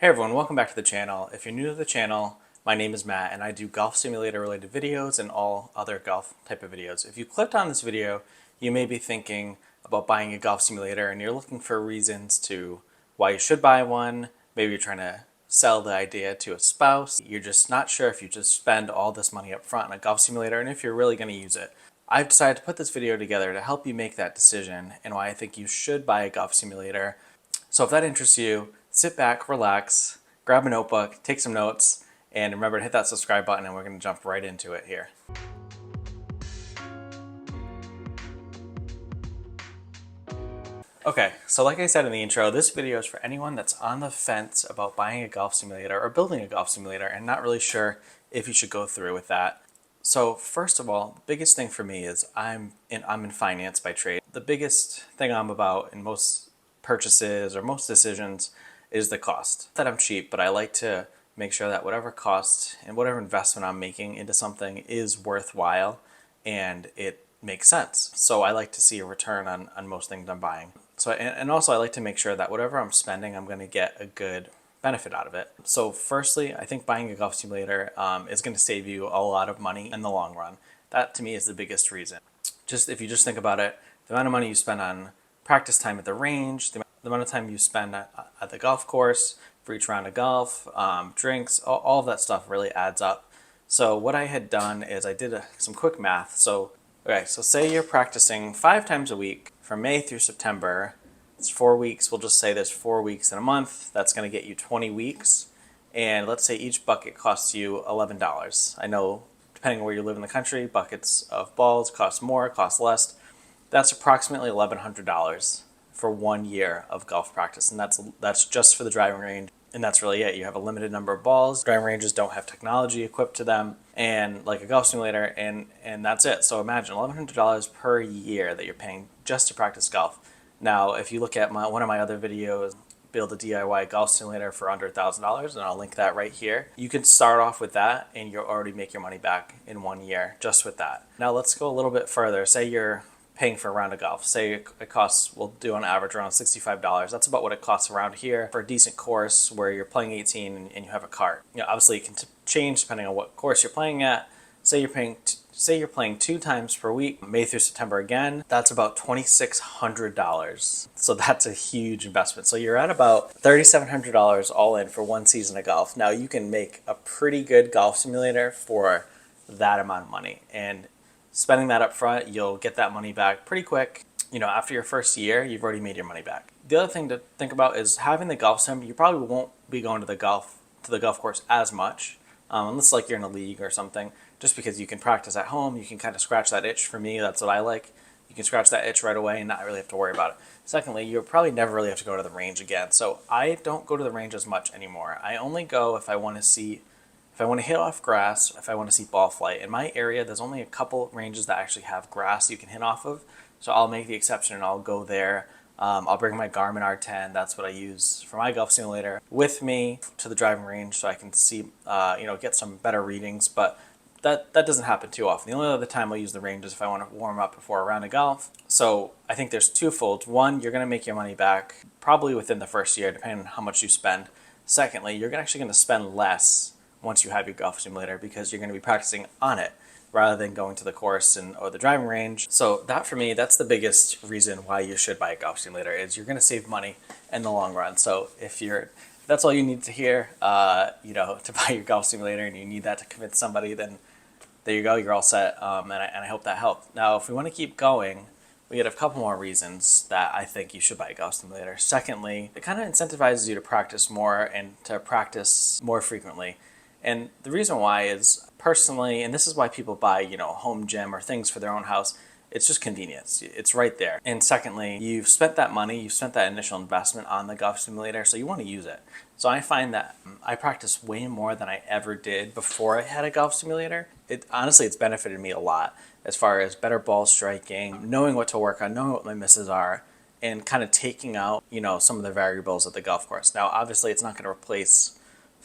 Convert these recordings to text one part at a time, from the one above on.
Hey everyone, welcome back to the channel. If you're new to the channel, my name is Matt and I do golf simulator related videos and all other golf type of videos. If you clicked on this video, you may be thinking about buying a golf simulator and you're looking for reasons to why you should buy one. Maybe you're trying to sell the idea to a spouse. You're just not sure if you just spend all this money up front on a golf simulator and if you're really going to use it. I've decided to put this video together to help you make that decision and why I think you should buy a golf simulator. So if that interests you, sit back, relax, grab a notebook, take some notes, and remember to hit that subscribe button and we're going to jump right into it here. Okay, so like I said in the intro, this video is for anyone that's on the fence about buying a golf simulator or building a golf simulator and not really sure if you should go through with that. So first of all, the biggest thing for me is I'm in finance by trade. The biggest thing I'm about in most purchases or most decisions is the cost. Not that I'm cheap, but I like to make sure that whatever cost and whatever investment I'm making into something is worthwhile and it makes sense. So I like to see a return on most things I'm buying. So and also I like to make sure that whatever I'm spending, I'm going to get a good benefit out of it. So firstly, I think buying a golf simulator is going to save you a lot of money in the long run. That to me is the biggest reason. Just if you just think about it, the amount of money you spend on practice time at the range, the amount of time you spend at the golf course for each round of golf, drinks, all of that stuff really adds up. So what I had done is I did some quick math. So say you're practicing 5 times a week from May through September. It's 4 weeks. We'll just say there's 4 weeks in a month. That's going to get you 20 weeks. And let's say each bucket costs you $11. I know depending on where you live in the country, buckets of balls cost more, cost less. That's approximately $1,100 for 1 year of golf practice, and that's just for the driving range, and that's really it. You have a limited number of balls. Driving ranges don't have technology equipped to them, and like a golf simulator, and that's it. So imagine $1,100 per year that you're paying just to practice golf. Now, if you look at one of my other videos, build a DIY golf simulator for under $1,000, and I'll link that right here. You can start off with that, and you'll already make your money back in 1 year just with that. Now let's go a little bit further. Say you're paying for a round of golf. Say it costs, we'll do on average around $65. That's about what it costs around here for a decent course where you're playing 18 and you have a cart. You know, obviously it can change depending on what course you're playing at. Say you're playing 2 times per week, May through September again, that's about $2,600. So that's a huge investment. So you're at about $3,700 all in for 1 season of golf. Now you can make a pretty good golf simulator for that amount of money. And spending that up front, you'll get that money back pretty quick. You know, after your first year, you've already made your money back. The other thing to think about is having the golf sim. You probably won't be going to the golf course as much, unless like you're in a league or something. Just because you can practice at home, you can kind of scratch that itch. For me, that's what I like. You can scratch that itch right away and not really have to worry about it. Secondly, you'll probably never really have to go to the range again. So I don't go to the range as much anymore. I only go if I want to hit off grass, if I want to see ball flight. In my area, there's only a couple ranges that actually have grass you can hit off of. So I'll make the exception and I'll go there. I'll bring my Garmin R10, that's what I use for my golf simulator, with me to the driving range so I can see, get some better readings. But that doesn't happen too often. The only other time I'll use the range is if I want to warm up before a round of golf. So I think there's twofold. One, you're going to make your money back probably within the first year, depending on how much you spend. Secondly, you're actually going to spend less once you have your golf simulator because you're going to be practicing on it rather than going to the course or the driving range. So that for me, that's the biggest reason why you should buy a golf simulator is you're going to save money in the long run. So if that's all you need to hear, to buy your golf simulator and you need that to convince somebody, then there you go, you're all set. And I hope that helped. Now, if we want to keep going, we get a couple more reasons that I think you should buy a golf simulator. Secondly, it kind of incentivizes you to practice more and to practice more frequently. And the reason why is personally, and this is why people buy, a home gym or things for their own house, it's just convenience. It's right there. And secondly, you've spent that money, you've spent that initial investment on the golf simulator, so you want to use it. So I find that I practice way more than I ever did before I had a golf simulator. Honestly, it's benefited me a lot as far as better ball striking, knowing what to work on, knowing what my misses are, and kind of taking out, some of the variables at the golf course. Now, obviously, it's not going to replace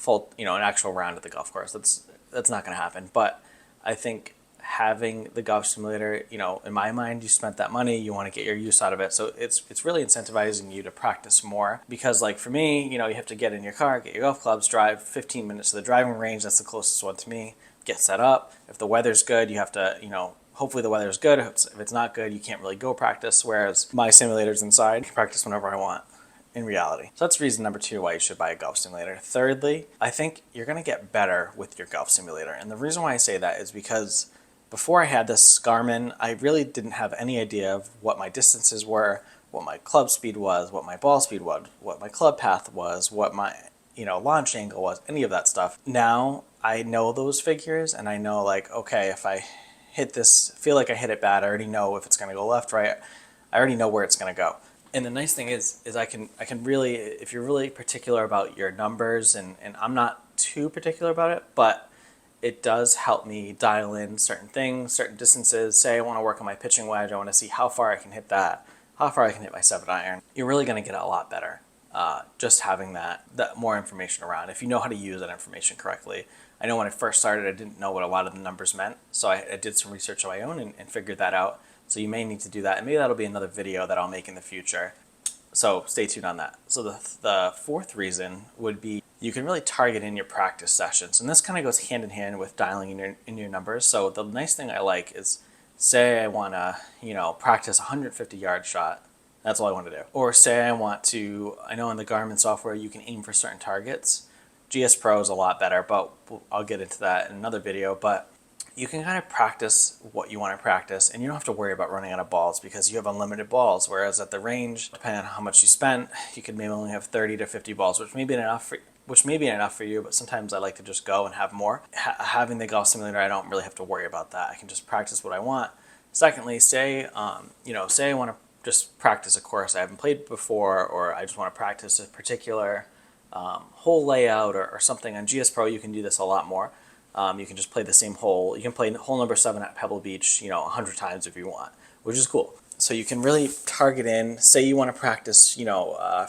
an actual round at the golf course. That's not going to happen. But I think having the golf simulator, you know, in my mind, you spent that money, you want to get your use out of it. So it's really incentivizing you to practice more, because like for me, you know, you have to get in your car, get your golf clubs, drive 15 minutes to the driving range. That's the closest one to me. Get set up. If the weather's good, you have to, you know, hopefully the weather's good. If it's not good, you can't really go practice. Whereas my simulator's inside, I can practice whenever I want in reality. So that's reason number 2 why you should buy a golf simulator. Thirdly, I think you're going to get better with your golf simulator. And the reason why I say that is because before I had this Garmin, I really didn't have any idea of what my distances were, what my club speed was, what my ball speed was, what my club path was, what my, you know, launch angle was, any of that stuff. Now I know those figures, and I know like, okay, if I hit this, feel like I hit it bad, I already know if it's going to go left, right. I already know where it's going to go. And the nice thing is I can really, if you're really particular about your numbers, and I'm not too particular about it, but it does help me dial in certain things, certain distances. Say I want to work on my pitching wedge, I want to see how far I can hit that, how far I can hit my 7-iron. You're really going to get a lot better just having that more information around, if you know how to use that information correctly. I know when I first started, I didn't know what a lot of the numbers meant, so I did some research on my own and figured that out. So you may need to do that, and maybe that'll be another video that I'll make in the future. So stay tuned on that. So the fourth reason would be you can really target in your practice sessions, and this kind of goes hand in hand with dialing in your numbers. So the nice thing I like is, say I want to, you know, practice 150-yard shot. That's all I want to do. Or say I want to, I know in the Garmin software you can aim for certain targets. gspro is a lot better, but I'll get into that in another video. But you can kind of practice what you want to practice, and you don't have to worry about running out of balls because you have unlimited balls. Whereas at the range, depending on how much you spent, you could maybe only have 30 to 50 balls, which may be enough for you, but sometimes I like to just go and have more. Having the golf simulator, I don't really have to worry about that. I can just practice what I want. Secondly, say say I want to just practice a course I haven't played before, or I just want to practice a particular hole layout or something. On gspro, you can do this a lot more. You can just play the same hole. You can play hole number 7 at Pebble Beach, 100 times if you want, which is cool. So you can really target in. Say you want to practice,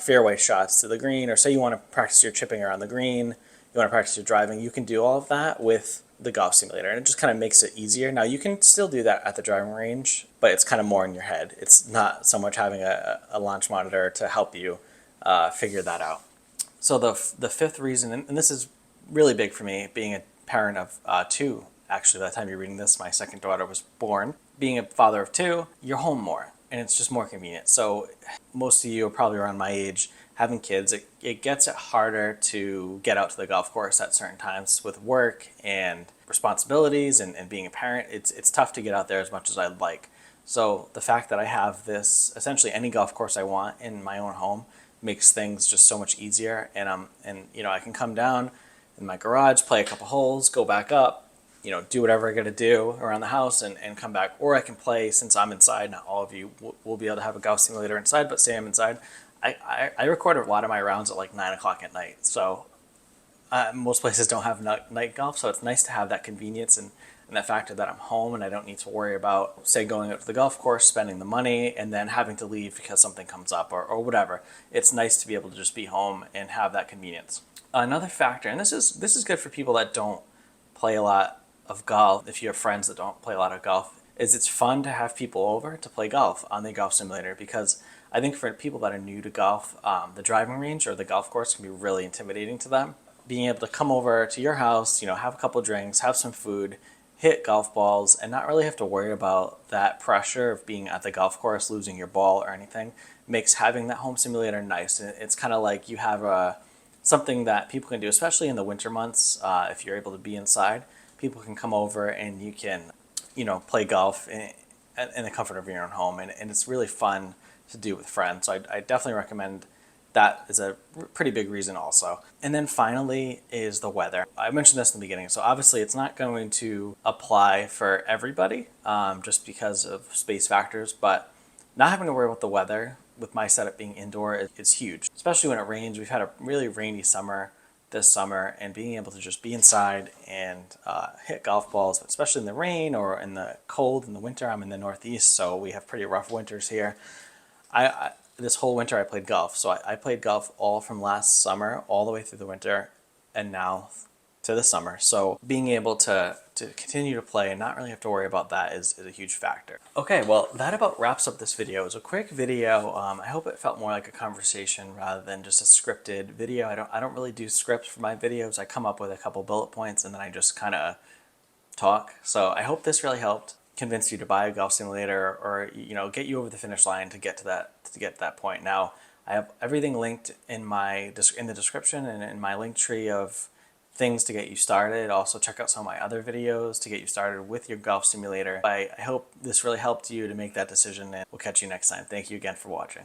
fairway shots to the green, or say you want to practice your chipping around the green. You want to practice your driving. You can do all of that with the golf simulator, and it just kind of makes it easier. Now you can still do that at the driving range, but it's kind of more in your head. It's not so much having a launch monitor to help you figure that out. So the fifth reason, and this is really big for me, being a parent of 2, actually, by the time you're reading this, my second daughter was born. Being a father of 2, you're home more, and it's just more convenient. So most of you are probably around my age, having kids, it gets it harder to get out to the golf course at certain times with work and responsibilities and being a parent. It's tough to get out there as much as I'd like. So the fact that I have this, essentially any golf course I want in my own home, makes things just so much easier. And I can come down in my garage, play a couple holes, go back up, do whatever I got to do around the house and come back. Or I can play, since I'm inside. Not all of you will be able to have a golf simulator inside, but say I'm inside. I record a lot of my rounds at like 9 o'clock at night. So most places don't have night golf, so it's nice to have that convenience and that factor that I'm home and I don't need to worry about, say, going out to the golf course, spending the money, and then having to leave because something comes up or whatever. It's nice to be able to just be home and have that convenience. Another factor, and this is good for people that don't play a lot of golf, if you have friends that don't play a lot of golf, is it's fun to have people over to play golf on the golf simulator, because I think for people that are new to golf, the driving range or the golf course can be really intimidating to them. Being able to come over to your house, have a couple drinks, have some food, hit golf balls, and not really have to worry about that pressure of being at the golf course, losing your ball or anything, makes having that home simulator nice. And it's kind of like you have something that people can do, especially in the winter months. If you're able to be inside, people can come over and you can, play golf in the comfort of your own home. And it's really fun to do with friends. So I definitely recommend that is a pretty big reason also. And then finally is the weather. I mentioned this in the beginning, so obviously it's not going to apply for everybody just because of space factors, but not having to worry about the weather with my setup being indoor is huge, especially when it rains. We've had a really rainy summer this summer, and being able to just be inside and hit golf balls, especially in the rain or in the cold in the winter. I'm in the Northeast, so we have pretty rough winters here. This whole winter I played golf. So I played golf all from last summer all the way through the winter, and now to the summer. So being able to continue to play and not really have to worry about that is a huge factor. Okay, well, that about wraps up this video. It was a quick video. I hope it felt more like a conversation rather than just a scripted video. I don't really do scripts for my videos. I come up with a couple bullet points and then I just kind of talk. So I hope this really helped convince you to buy a golf simulator, or get you over the finish line to get to that point. Now I have everything linked in the description and in my link tree of things to get you started. Also check out some of my other videos to get you started with your golf simulator. I hope this really helped you to make that decision, and we'll catch you next time. Thank you again for watching.